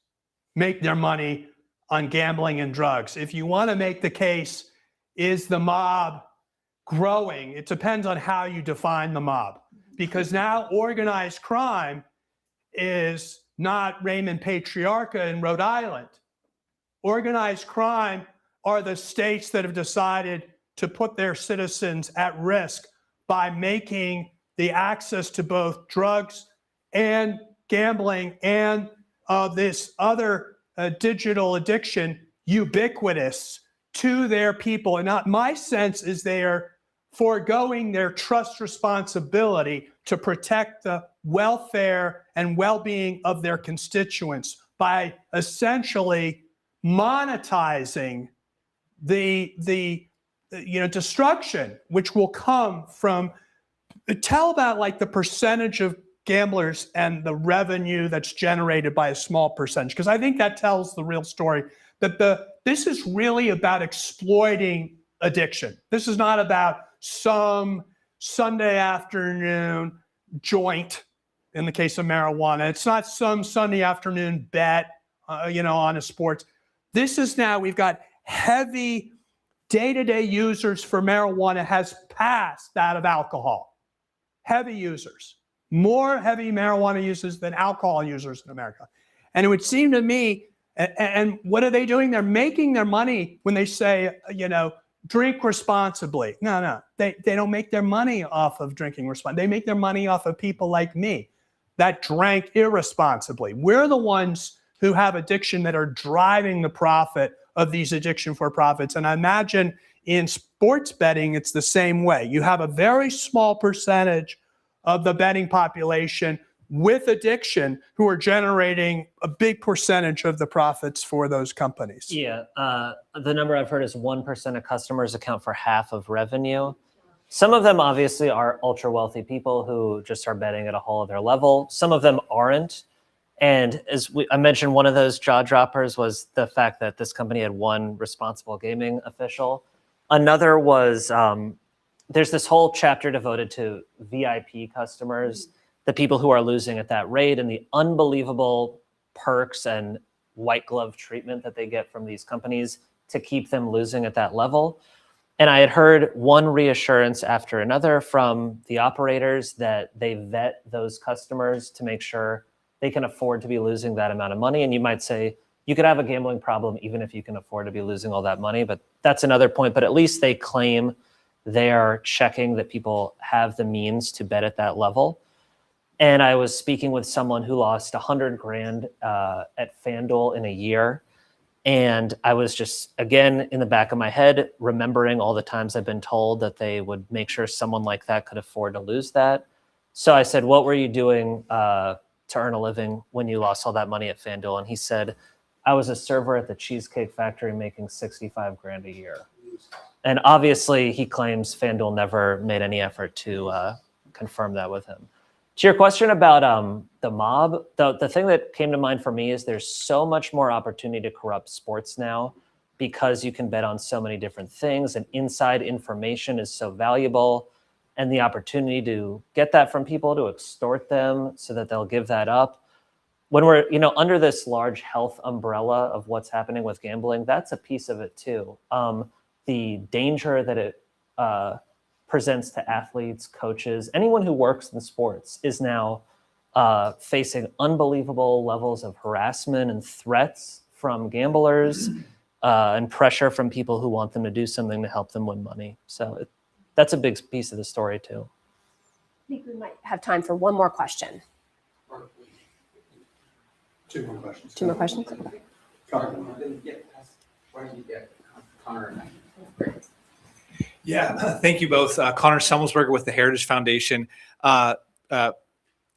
make their money on gambling and drugs. If you want to make the case, is the mob growing? It depends on how you define the mob. Because now organized crime is not Raymond Patriarca in Rhode Island. Organized crime are the states that have decided to put their citizens at risk by making the access to both drugs and gambling and this other digital addiction ubiquitous to their people. And not my sense is they are foregoing their trust responsibility to protect the welfare and well-being of their constituents by essentially monetizing the destruction which will come from, tell about like the percentage of gamblers and the revenue that's generated by a small percentage, because I think that tells the real story, that this is really about exploiting addiction. This is not about some Sunday afternoon joint in the case of marijuana. It's not some Sunday afternoon bet on a sports. This is now, we've got heavy day-to-day users for marijuana has passed that of alcohol. Heavy users. More heavy marijuana users than alcohol users in America. And it would seem to me, and what are they doing? They're making their money when they say, drink responsibly. No, they don't make their money off of drinking responsibly. They make their money off of people like me that drank irresponsibly. We're the ones who have addiction that are driving the profit of these addiction for profits. And I imagine in sports betting, it's the same way. You have a very small percentage of the betting population with addiction who are generating a big percentage of the profits for those companies. Yeah, the number I've heard is 1% of customers account for half of revenue. Some of them obviously are ultra wealthy people who just are betting at a whole other level. Some of them aren't. And I mentioned, one of those jaw droppers was the fact that this company had one responsible gaming official. Another was there's this whole chapter devoted to VIP customers, the people who are losing at that rate, and the unbelievable perks and white glove treatment that they get from these companies to keep them losing at that level. And I had heard one reassurance after another from the operators that they vet those customers to make sure they can afford to be losing that amount of money. And you might say, you could have a gambling problem even if you can afford to be losing all that money, but that's another point. But at least they claim they are checking that people have the means to bet at that level. And I was speaking with someone who lost 100 grand at FanDuel in a year. And I was just, again, in the back of my head, remembering all the times I've been told that they would make sure someone like that could afford to lose that. So I said, what were you doing to earn a living when you lost all that money at FanDuel? And he said, I was a server at the Cheesecake Factory making 65 grand a year. And obviously he claims FanDuel never made any effort to confirm that with him. To your question about the mob, the thing that came to mind for me is there's so much more opportunity to corrupt sports now because you can bet on so many different things, and inside information is so valuable. And the opportunity to get that from people, to extort them so that they'll give that up. When we're, under this large health umbrella of what's happening with gambling, that's a piece of it too. The danger that it presents to athletes, coaches, anyone who works in sports is now facing unbelievable levels of harassment and threats from gamblers and pressure from people who want them to do something to help them win money. So that's a big piece of the story too. I think we might have time for one more question. Two more questions. Two more questions? Why don't you get Connor and I? Great. Yeah, thank you both. Connor Semmelsberger with the Heritage Foundation.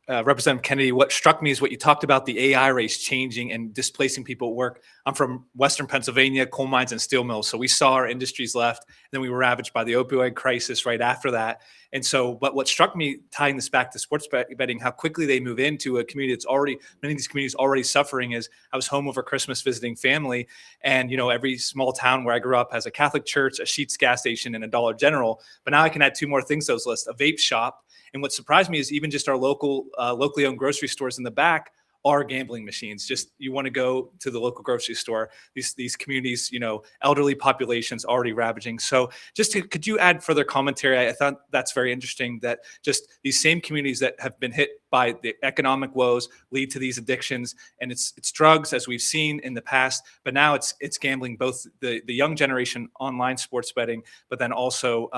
Representative Kennedy, what struck me is what you talked about, the AI race changing and displacing people at work. I'm from Western Pennsylvania, coal mines and steel mills. So we saw our industries left, and then we were ravaged by the opioid crisis right after that. And so, but what struck me, tying this back to sports betting, how quickly they move into a community that's already, many of these communities already suffering, is I was home over Christmas visiting family. And, every small town where I grew up has a Catholic church, a Sheetz gas station, and a Dollar General. But now I can add two more things to those lists, a vape shop. And what surprised me is even just our locally owned grocery stores in the back are gambling machines. Just you want to go to the local grocery store. These communities, elderly populations already ravaging. So could you add further commentary? I thought that's very interesting that just these same communities that have been hit by the economic woes lead to these addictions, and it's drugs, as we've seen in the past, but now it's gambling, both the young generation online sports betting, but then also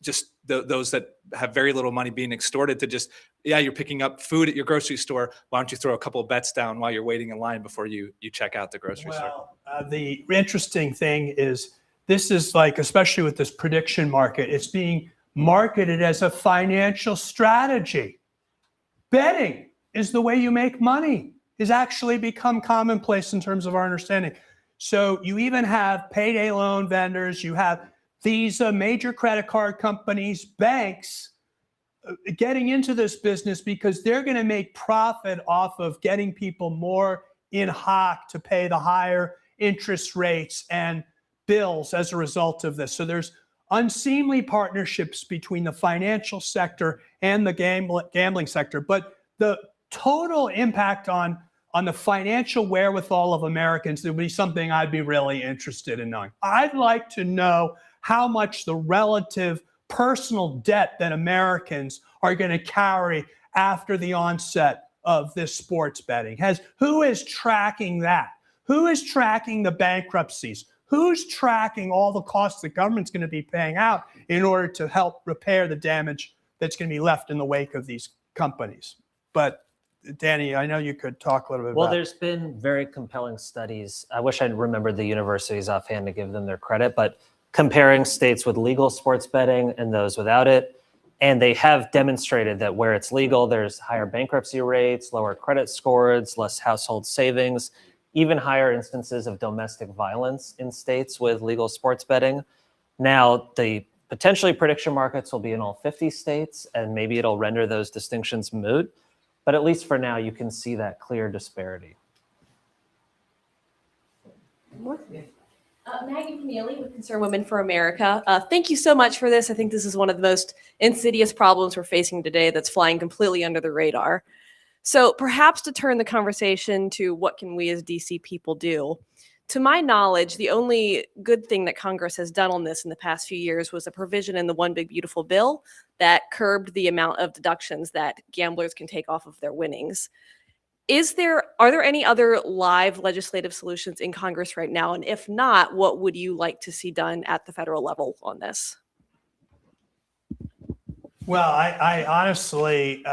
just those that have very little money being extorted to just, you're picking up food at your grocery store. Why don't you throw a couple of bets down while you're waiting in line before you check out the grocery store? The interesting thing is this is like, especially with this prediction market, it's being marketed as a financial strategy. Betting is the way you make money, is actually become commonplace in terms of our understanding. So you even have payday loan vendors, you have these major credit card companies, banks getting into this business because they're going to make profit off of getting people more in hock to pay the higher interest rates and bills as a result of this. So there's unseemly partnerships between the financial sector and the gambling sector. But the total impact on the financial wherewithal of Americans would be something I'd be really interested in knowing. I'd like to know how much the relative personal debt that Americans are going to carry after the onset of this sports betting. Who is tracking that? Who is tracking the bankruptcies? Who's tracking all the costs the government's going to be paying out in order to help repair the damage that's going to be left in the wake of these companies? But Danny, I know you could talk a little bit about. Well, there's been very compelling studies. I wish I'd remembered the universities offhand to give them their credit, but comparing states with legal sports betting and those without it. And they have demonstrated that where it's legal, there's higher bankruptcy rates, lower credit scores, less household savings, even higher instances of domestic violence in states with legal sports betting. Now, the Potentially prediction markets will be in all 50 states, and maybe it'll render those distinctions moot. But at least for now, you can see that clear disparity. Maggie Keneally with Concerned Women for America. Thank you so much for this. I think this is one of the most insidious problems we're facing today that's flying completely under the radar. So perhaps to turn the conversation to what can we as DC people do? To my knowledge, the only good thing that Congress has done on this in the past few years was a provision in the One Big Beautiful Bill that curbed the amount of deductions that gamblers can take off of their winnings. Are there any other live legislative solutions in Congress right now? And if not, what would you like to see done at the federal level on this? Well, I honestly,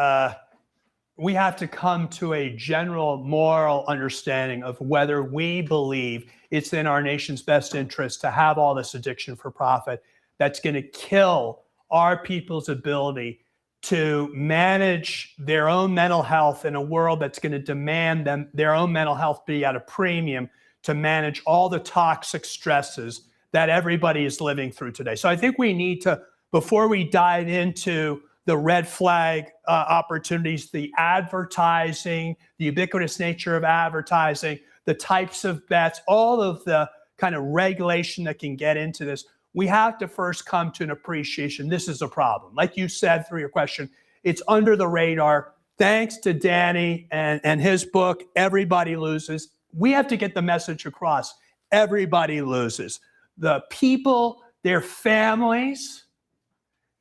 we have to come to a general moral understanding of whether we believe it's in our nation's best interest to have all this addiction for profit that's going to kill our people's ability to manage their own mental health in a world that's going to demand them their own mental health be at a premium to manage all the toxic stresses that everybody is living through today. So I think we need to, before we dive into the red flag opportunities, the advertising, the ubiquitous nature of advertising, the types of bets, all of the kind of regulation that can get into this, we have to first come to an appreciation. This is a problem. Like you said through your question, it's under the radar. Thanks to Danny and his book, Everybody Loses. We have to get the message across. Everybody loses. The people, their families,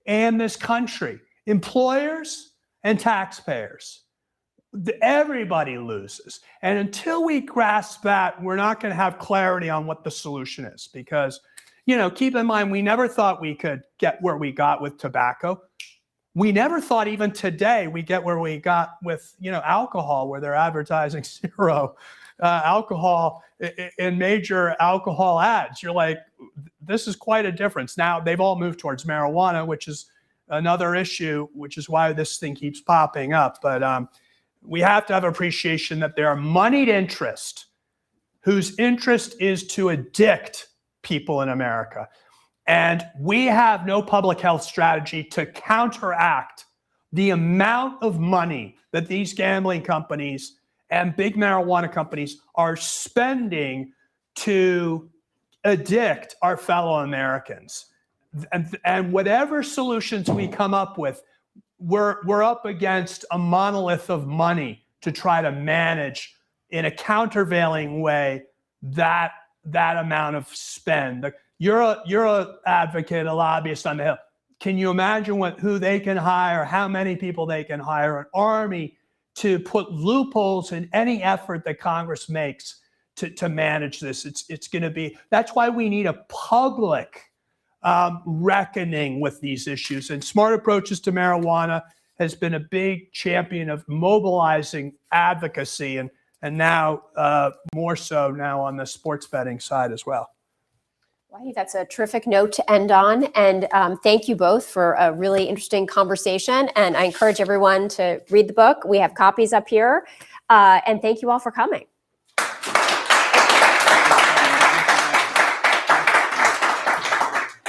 and this country. Employers and taxpayers. Everybody loses. And until we grasp that, we're not going to have clarity on what the solution is. Because, you know, keep in mind, we never thought we could get where we got with tobacco. We never thought even today we get where we got with, you know, alcohol, where they're advertising zero alcohol in major alcohol ads. You're like, this is quite a difference. Now they've all moved towards marijuana, which is another issue, which is why this thing keeps popping up. But we have to have appreciation that there are moneyed interests whose interest is to addict people in America. And we have no public health strategy to counteract the amount of money that these gambling companies and big marijuana companies are spending to addict our fellow Americans. And whatever solutions we come up with, we're up against a monolith of money to try to manage in a countervailing way that amount of spend. You're a advocate, a lobbyist on the Hill. Can you imagine who they can hire, how many people they can hire, an army to put loopholes in any effort that Congress makes to manage this? It's going to be, that's why we need a public reckoning with these issues. And Smart Approaches to Marijuana has been a big champion of mobilizing advocacy and now more so now on the sports betting side as well. Well, I think that's a terrific note to end on. And thank you both for a really interesting conversation. And I encourage everyone to read the book. We have copies up here. And thank you all for coming.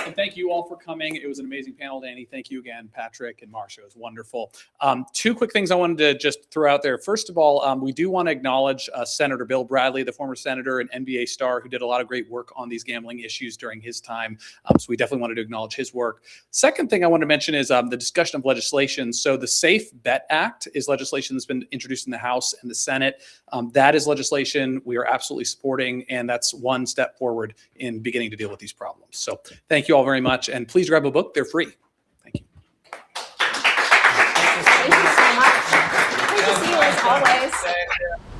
And thank you all for coming. It was an amazing panel, Danny. Thank you again, Patrick and Marcia. It was wonderful. Two quick things I wanted to just throw out there. First of all, we do want to acknowledge Senator Bill Bradley, the former senator and NBA star who did a lot of great work on these gambling issues during his time. So we definitely wanted to acknowledge his work. Second thing I want to mention is the discussion of legislation. So the Safe Bet Act is legislation that's been introduced in the House and the Senate. That is legislation we are absolutely supporting, and that's one step forward in beginning to deal with these problems. So thank you all very much, and please grab a book. They're free. Thank you. Thank you so much. Great to see you as always.